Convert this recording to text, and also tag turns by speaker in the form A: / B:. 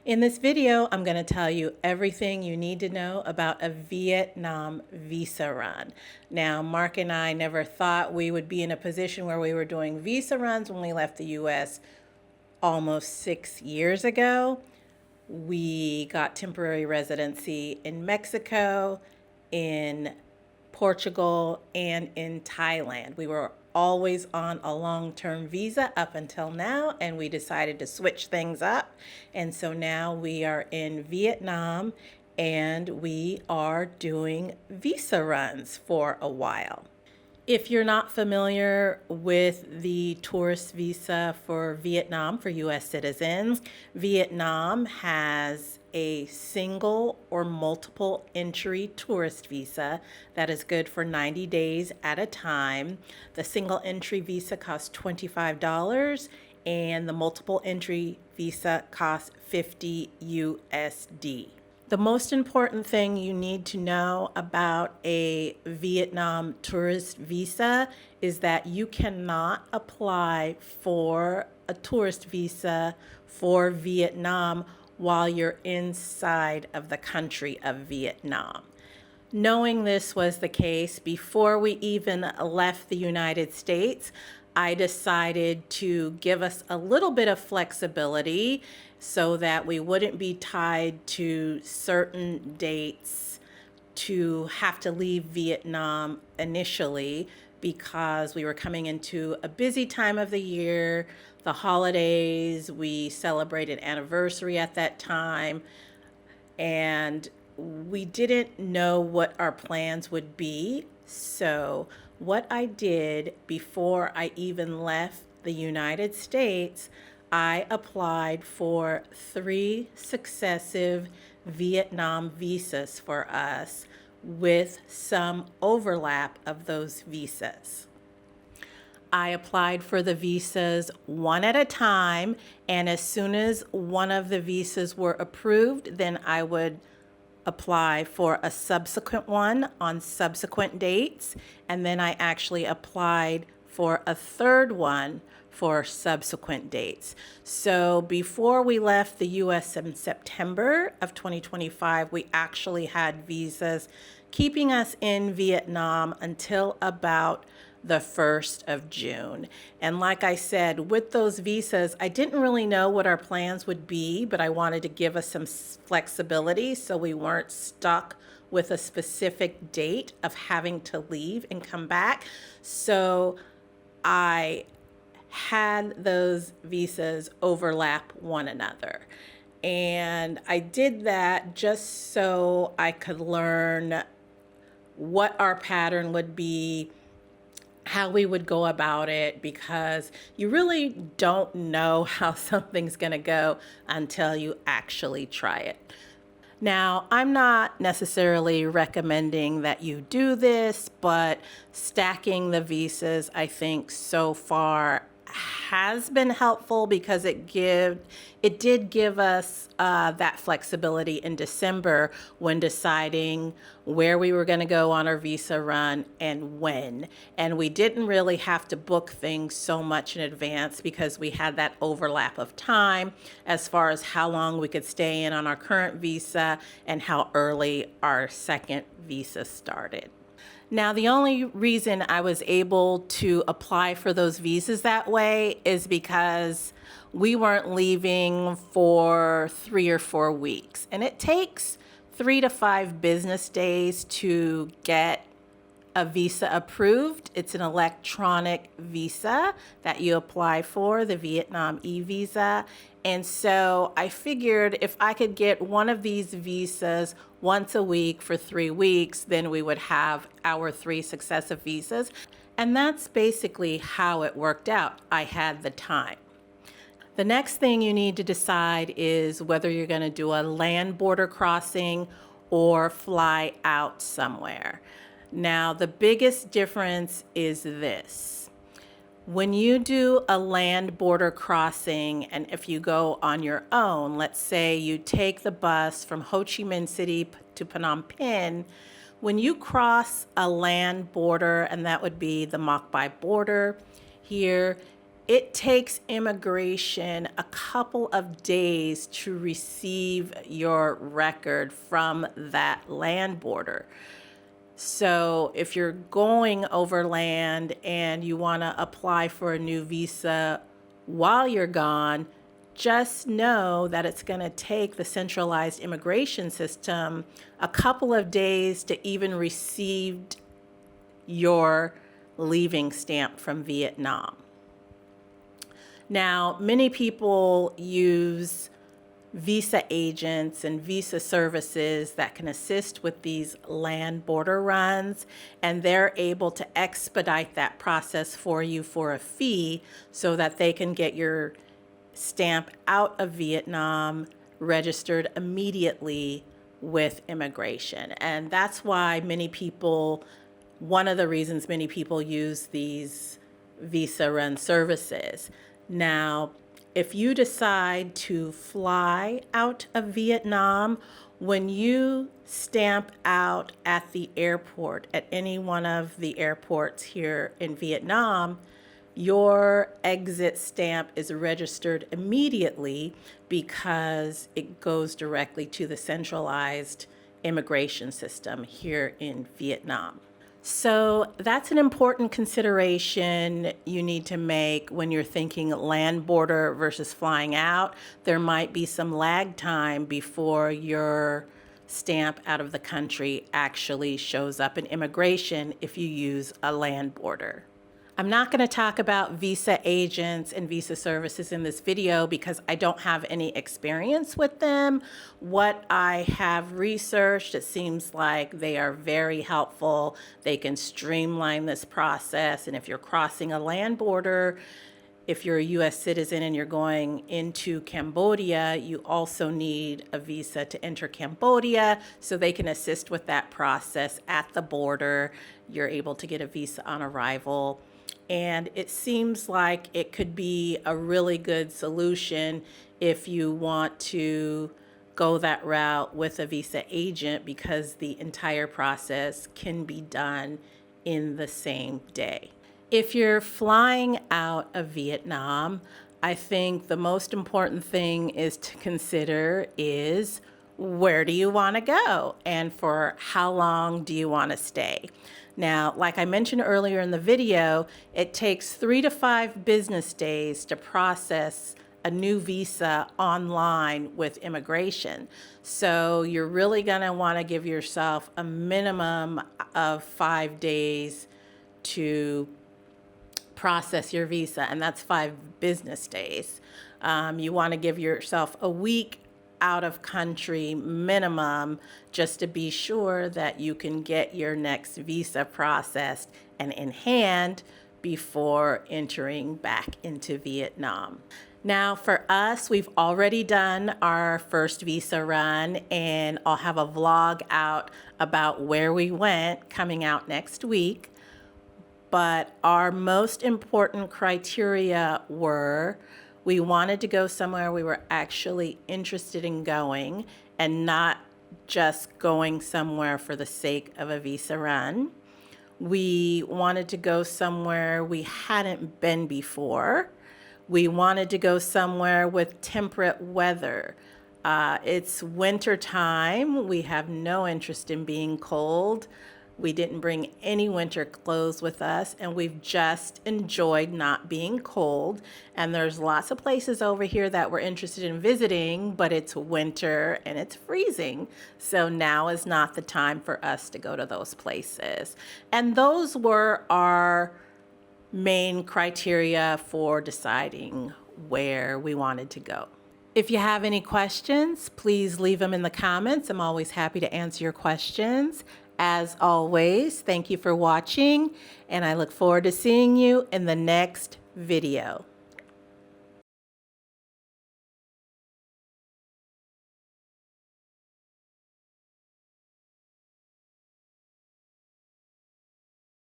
A: In this video, I'm going to tell you everything you need to know about a Vietnam visa run. Now, Mark and I never thought we would be in a position where we were doing visa runs when we left the US almost 6 years ago. We got temporary residency in Mexico, in Portugal, and in Thailand. We were always on a long-term visa up until now, and we decided to switch things up. And so now we are in Vietnam and we are doing visa runs for a while. If you're not familiar with the tourist visa for Vietnam for US citizens, Vietnam has a single or multiple entry tourist visa that is good for 90 days at a time. The single entry visa costs $25 and the multiple entry visa costs 50 USD. The most important thing you need to know about a Vietnam tourist visa is that you cannot apply for a tourist visa for Vietnam while you're inside of the country of Vietnam. Knowing this was the case, before we even left the United States, I decided to give us a little bit of flexibility so that we wouldn't be tied to certain dates to have to leave Vietnam initially, because we were coming into a busy time of the year, the holidays, we celebrated anniversary at that time, and we didn't know what our plans would be. So what I did before I even left the United States, I applied for 3 successive Vietnam visas for us with some overlap of those visas. I applied for the visas one at a time, and as soon as one of the visas were approved, then I would apply for a subsequent one on subsequent dates, and then I actually applied for a third one for subsequent dates. So before we left the US in September of 2025, we actually had visas keeping us in Vietnam until about the 1st of June. And like I said, with those visas, I didn't really know what our plans would be, but I wanted to give us some flexibility so we weren't stuck with a specific date of having to leave and come back. So I had those visas overlap one another. And I did that just so I could learn what our pattern would be, how we would go about it, because you really don't know how something's going to go until you actually try it. Now, I'm not necessarily recommending that you do this, but stacking the visas, I think so far has been helpful, because it did give us that flexibility in December when deciding where we were going to go on our visa run and when. And we didn't really have to book things so much in advance because we had that overlap of time as far as how long we could stay in on our current visa and how early our second visa started. Now, the only reason I was able to apply for those visas that way is because we weren't leaving for 3 or 4 weeks. And it takes 3 to 5 business days to get a visa approved. It's an electronic visa that you apply for, the Vietnam e-visa. And so I figured if I could get one of these visas once a week for 3 weeks, then we would have our 3 successive visas. And that's basically how it worked out. I had the time. The next thing you need to decide is whether you're going to do a land border crossing or fly out somewhere. Now, the biggest difference is this. When you do a land border crossing, and if you go on your own, let's say you take the bus from Ho Chi Minh City to Phnom Penh, when you cross a land border, and that would be the Mok Bai border here, it takes immigration a couple of days to receive your record from that land border. So if you're going overland and you want to apply for a new visa while you're gone, just know that it's going to take the centralized immigration system a couple of days to even receive your leaving stamp from Vietnam. Now, many people use visa agents and visa services that can assist with these land border runs, and they're able to expedite that process for you for a fee so that they can get your stamp out of Vietnam registered immediately with immigration. And that's why one of the reasons many people use these visa run services. Now, if you decide to fly out of Vietnam, when you stamp out at the airport, at any one of the airports here in Vietnam, your exit stamp is registered immediately because it goes directly to the centralized immigration system here in Vietnam. So that's an important consideration you need to make when you're thinking land border versus flying out. There might be some lag time before your stamp out of the country actually shows up in immigration if you use a land border. I'm not going to talk about visa agents and visa services in this video because I don't have any experience with them. What I have researched, it seems like they are very helpful. They can streamline this process. And if you're crossing a land border, if you're a U.S. citizen and you're going into Cambodia, you also need a visa to enter Cambodia, so they can assist with that process at the border. You're able to get a visa on arrival. And it seems like it could be a really good solution if you want to go that route with a visa agent, because the entire process can be done in the same day. If you're flying out of Vietnam, I think the most important thing is to consider is, where do you want to go and for how long do you want to stay? Now, like I mentioned earlier in the video, it takes 3 to 5 business days to process a new visa online with immigration. So you're really going to want to give yourself a minimum of 5 days to process your visa, and that's 5 business days. You want to give yourself a week out of country minimum just to be sure that you can get your next visa processed and in hand before entering back into Vietnam. Now for us, we've already done our first visa run, and I'll have a vlog out about where we went coming out next week. But our most important criteria were, we wanted to go somewhere we were actually interested in going and not just going somewhere for the sake of a visa run. We wanted to go somewhere we hadn't been before. We wanted to go somewhere with temperate weather. It's winter time. We have no interest in being cold. We didn't bring any winter clothes with us, and we've just enjoyed not being cold. And there's lots of places over here that we're interested in visiting, but it's winter and it's freezing. So now is not the time for us to go to those places. And those were our main criteria for deciding where we wanted to go. If you have any questions, please leave them in the comments. I'm always happy to answer your questions. As always, thank you for watching, and I look forward to seeing you in the next video.